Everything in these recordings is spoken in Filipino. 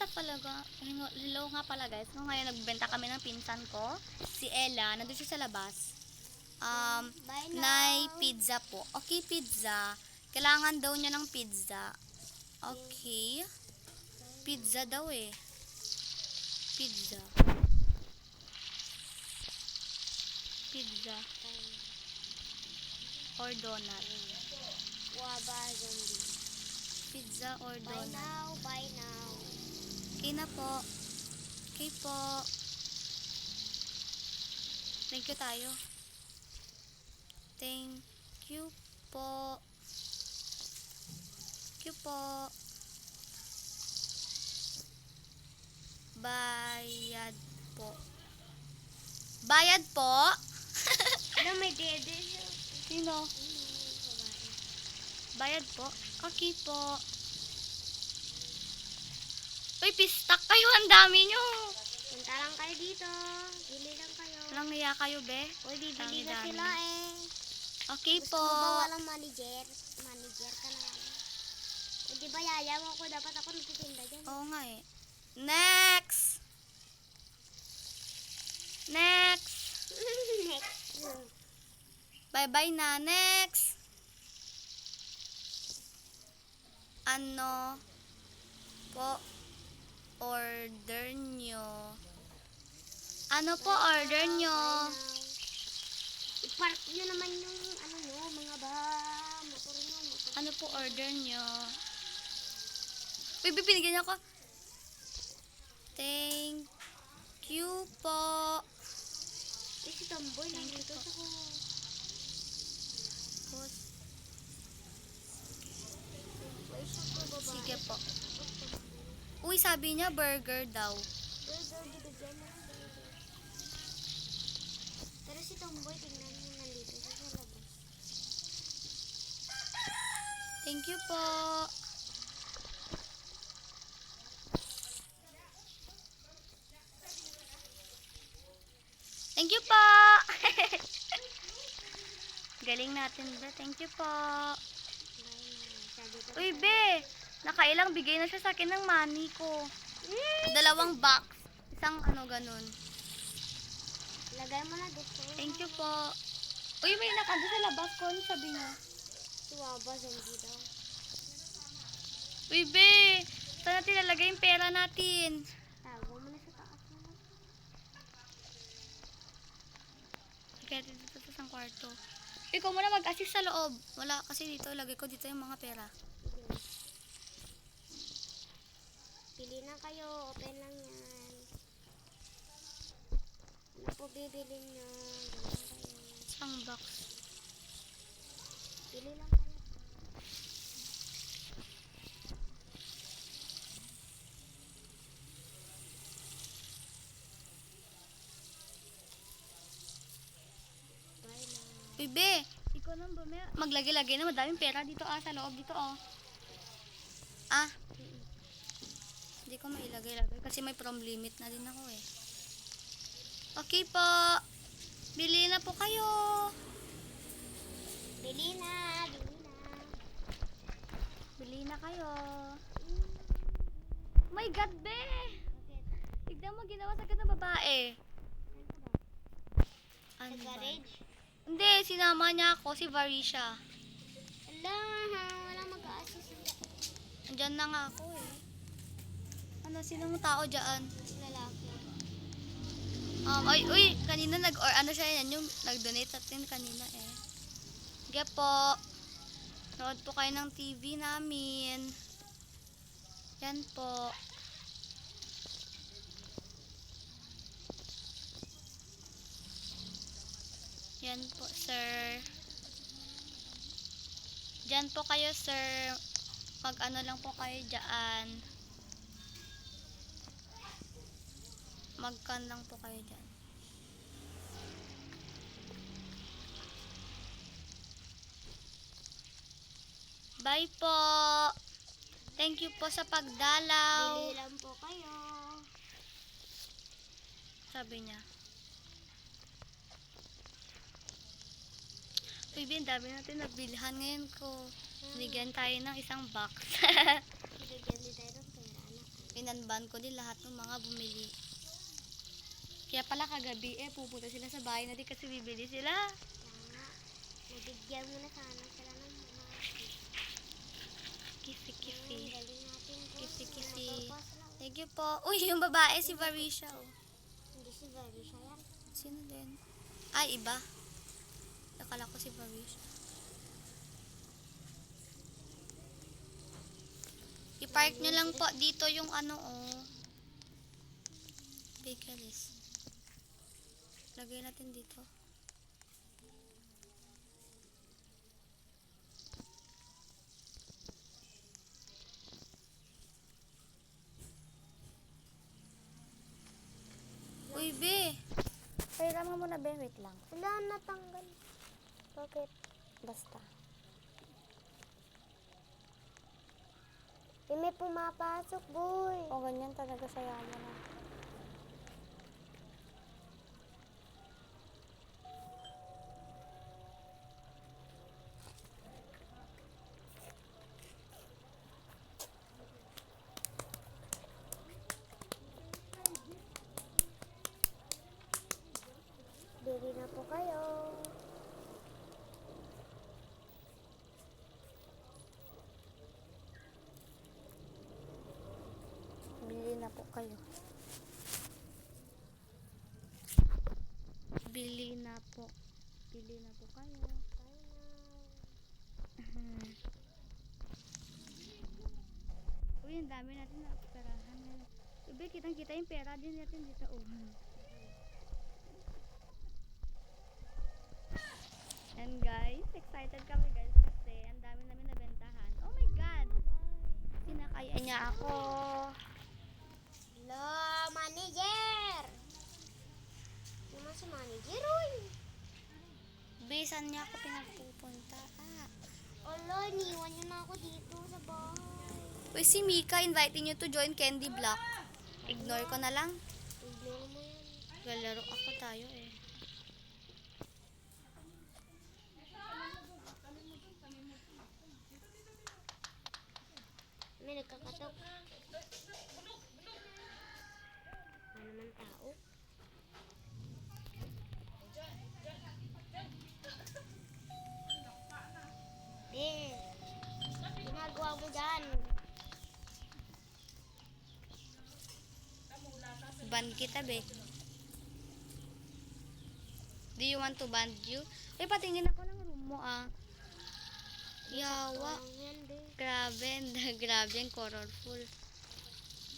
Kamusta talaga? Hello nga pala guys. No, ngayon nagbenta kami ng pinsan ko. Si Ella. Nandun siya sa labas. Bye now. Nay, pizza po. Okay, pizza. Kailangan daw niya ng pizza. Okay. Pizza daw eh. Pizza. Pizza. Or donut. Waba zombie. Pizza or Bye donut. now, bye now. Okay na po. Okay po. Thank you tayo. Thank you po. Thank you po. Bayad po. Bayad po? Ano, may dede siya. Sino? Bayad po? Okay po. Uy, pistak kayo. Ang dami nyo. Punta lang kayo dito. Bili lang kayo. Walang hiya kayo, be. Uy, bibili Dami-dami. na sila eh. Okay Gusto po. mo ba walang manager? Manager ka na lang. Eh, di ba yayaw ako? Dapat ako nagtitinda dyan. Oo nga eh. Next! Next! Next. Bye-bye na. Next! Ano po order nyo? Ano po order nyo? I-park nyo naman yung ano nyo, mga motor nyo. Ano po order nyo? Uy, binigyan niya ako. Thank you po. Eh, si Tomboy nandito sa ko. Sige po. Uy, sabi niya burger daw. Burger, bibigyan mo ng burger. Pero si Tomboy, tingnan mo nandito siya sa labas. Thank you po. Thank you po. Galing natin, be. Thank you po. Sabi ko, Uy, be. Nakailang bigay na siya sa akin ng money ko. 2 box. Isang ano ganun. lagay mo na dito. Thank you po. Uy, may nakanda sa labas ko. Ano sabi niya? Si Waba, zombie daw. Uy, be. Saan natin lalagay yung pera natin? Tago mo na sa taas mo. Kaya dito sa isang kwarto. Ikaw muna mag-assist sa loob. Wala kasi dito. Lagay ko dito yung mga pera. Sige. Pili na kayo. Open lang yan. Ano po bibilin nyo? Ganyan kayo. Isang box. Pili lang kayo. Bye na. Uy, be. Ikaw nang bumaya. Maglagay-lagay na. Madaming pera dito sa loob. Dito Ah. Hindi ko mailagay-lagay kasi may prom limit na din ako eh. Okay po. Bili na po kayo. Bili na. Bili na. Bili na kayo. My God, be. Bakit? Tignan mo, ginawa sa akin ng babae. Sa Ano ba? garage? Hindi, sinama niya ako, si Varisha. Ala, walang mag-a-assist. Andyan na nga ako eh. Ano, sinong tao dyan? Lalaki. Uy, kanina ano siya yan, yung nag-donate sa atin kanina eh. Sige po. Nood po kayo ng TV namin. Yan po. Yan po, sir. Diyan po kayo, sir. Mag-ano lang po kayo dyan. Mag-can lang po kayo dyan. Bye po. Thank you po sa pagdalaw. Bili lang po kayo. Sabi niya. Uy, Ben, dami natin nagbilihan ngayon ko. Bigyan tayo ng isang box. Bigyan din tayo ng pera, anak. Pinanban ko din lahat ng mga bumili. Kaya pala kagabi pupunta sila sa bahay na di kasi bibili sila. Kaya nga, nabigyan mo na sana sila ng mga Kisi-kisi. galing natin po. Kisi-kisi. Napapos lang. Thank you po. Uy, yung babae si Varisha oh. Hindi si Varisha yan. Sino din? Ay, iba. Akala ko si Varisha. I-park nyo lang po dito yung ano oh. Bakeries. Lagay natin dito. Uy, be. Pairam mo muna, be. Wait lang. Wala, natanggal. Bakit? Basta. May pumapasok, boy. O, ganyan talaga sa yaman na. Bili na po kayo. Bili na po kayo. Bili na po. Bili na po kayo. Uy, ang dami natin na perahan. Uy, kitang-kita yung pera din natin dito. Oh. And guys, excited kami guys kasi ang dami namin nabentahan. Oh my God! Sinakaya niya ako. Hello, manager! Naman si manager, uy. Bisan niya ako pinagpupunta. Olo, iniwan niyo na ako dito sa bahay. Uy, si Mika inviting you to join Candy Block. Ignore ko na lang. Ignore mo yan. Galaro ako tayo eh. May nagkakatok. Ano naman tao? Ginagawa mo dyan. Ban kita, be. Do you want to band you? Uy, patingin ako ng room mo ah. Yawa. Ano yan, be? Grabe, grabe yung colorful.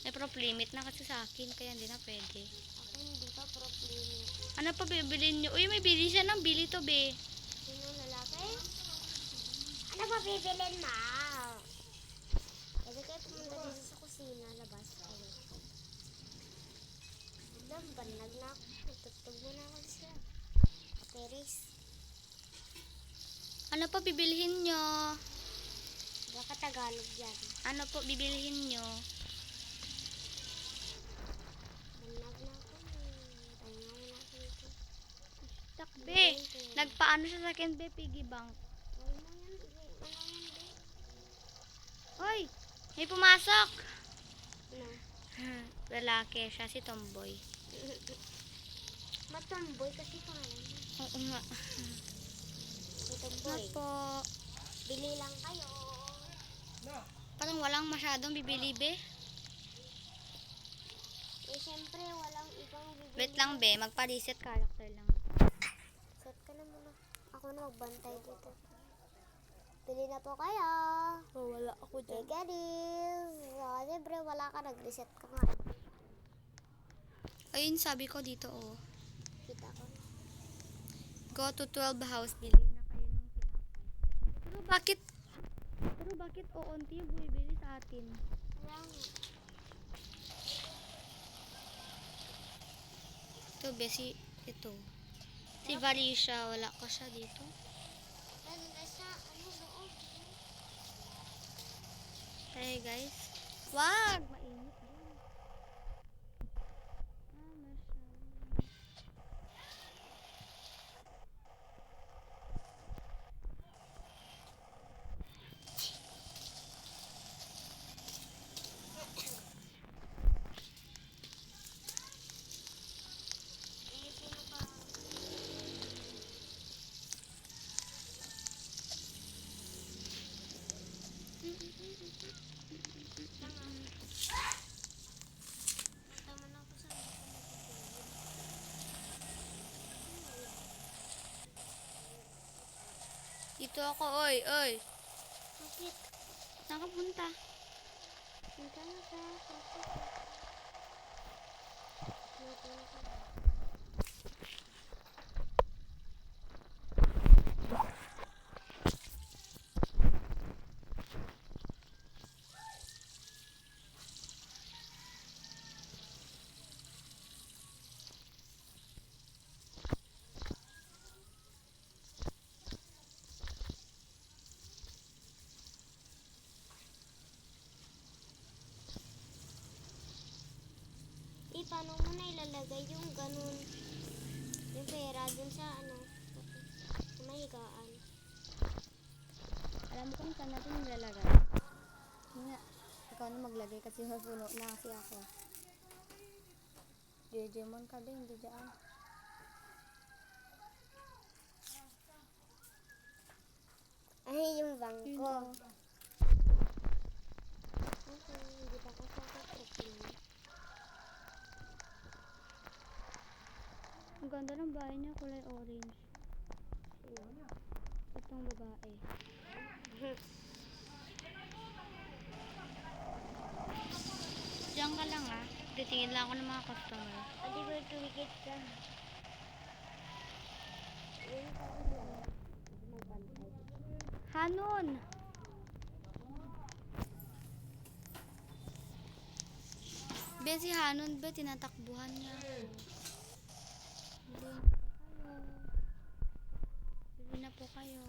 May prop limit na kasi sa akin, kaya hindi na pwede. Ako hindi pa problema. Ano pa bibilin nyo? Uy, may bili siya ng bili to, be. Sino lalaki? Ano ba bibilin mo? Pwede kayo pumunta dito sa kusina, labas. Alam, banlag na ako. Tutug mo na ako siya. Teres. Ano pa bibilhin nyo? Baka Tagalog yan. Ano po bibilhin nyo? Banlag na ako. Pahinga mo na ako dito. Takbe. Nagpaano siya sa akin, be, piggy bank. Huwag mo yan. Ano yan, be? Hoy, may pumasok. Ano? Lalaki siya, si Tomboy. Matamboy kasi pangalan niya. Oo nga. Matamboy. Ano po? Bili lang kayo. Parang walang masyadong bibili, be. Eh, syempre, walang ibang bibili. Wait lang, be. Magpa-reset character lang. Set ka na muna. Ako na magbantay dito. Bili na po kayo. Wala ako Okay, guys. So, siyempre, wala ka. Nag-reset ka nga. Ayun, sabi ko dito, oh. Kita ko. Go to 12 house, bili na kayo ng tinapay. Pero bakit oonti yung bumibili sa atin? Wala nga. Ito, be, ito. Si Varisha, wala ko siya dito. Nasa, loob. Hey, guys. Wag! Mainit din. Masyado. Dito ako, oy, oy. Bakit? Saan ka punta? Punta na sa kapit. Napunta na. Paano mo na ilalagay yung ganun, yung pera dun sa sa may higaan? Alam mo kung saan natin nilalagay? Hindi nga. Ikaw na maglagay kasi mapuno na kasi ako. Jejemon ka din, hindi dyan. Ay, yung Yun bangko. o. Okay, hindi pa kasi ako tracking. Ang ganda ng bahay niya, kulay orange. Itong babae. Diyan ka lang ah. Titingin lang ako ng mga customer. Adi ko tumikit ka. Yun pa ko yun. Magbantay. Hanon! Ben, si Hanon ba, tinatakbuhan niya. Bili na po kayo.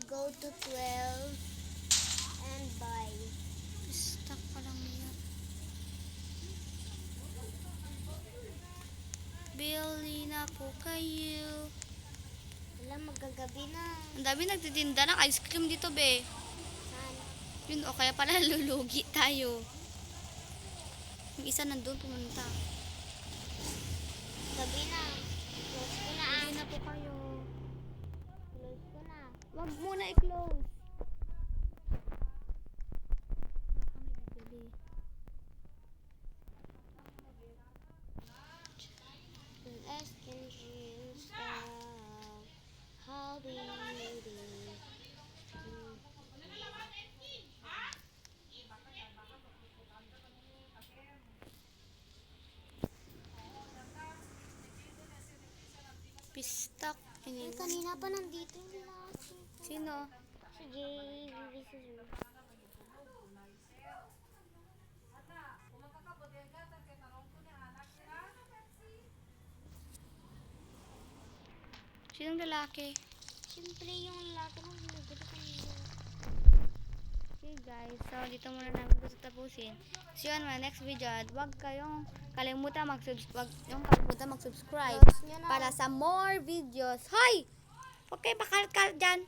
Go to 12 and buy. Stuck pa lang niya. Bili na po kayo. Wala, magagabi na. Ang dami nagtitinda ng ice cream dito, be. Saan? Yun, o kaya pala lulugi tayo. Yung isa nandun pumunta. Gabi na. Close ko na. Bili na po kayo. Close ko na. Wag muna i-close. Baka may bibili. As can dreams how we Pistak. Ay, kanina pa nandito yung lahat. Sino? Si JVV Zoo. Sinong lalaki? Siyempre yung lalaki na binibili kanina. Okay guys, so dito muna namin gusto tapusin. See you on my next video. At huwag kayong kalimutan mag-subscribe Close nyo na. para sa more videos. Hoy! Huwag kayo bakalat-kalat dyan.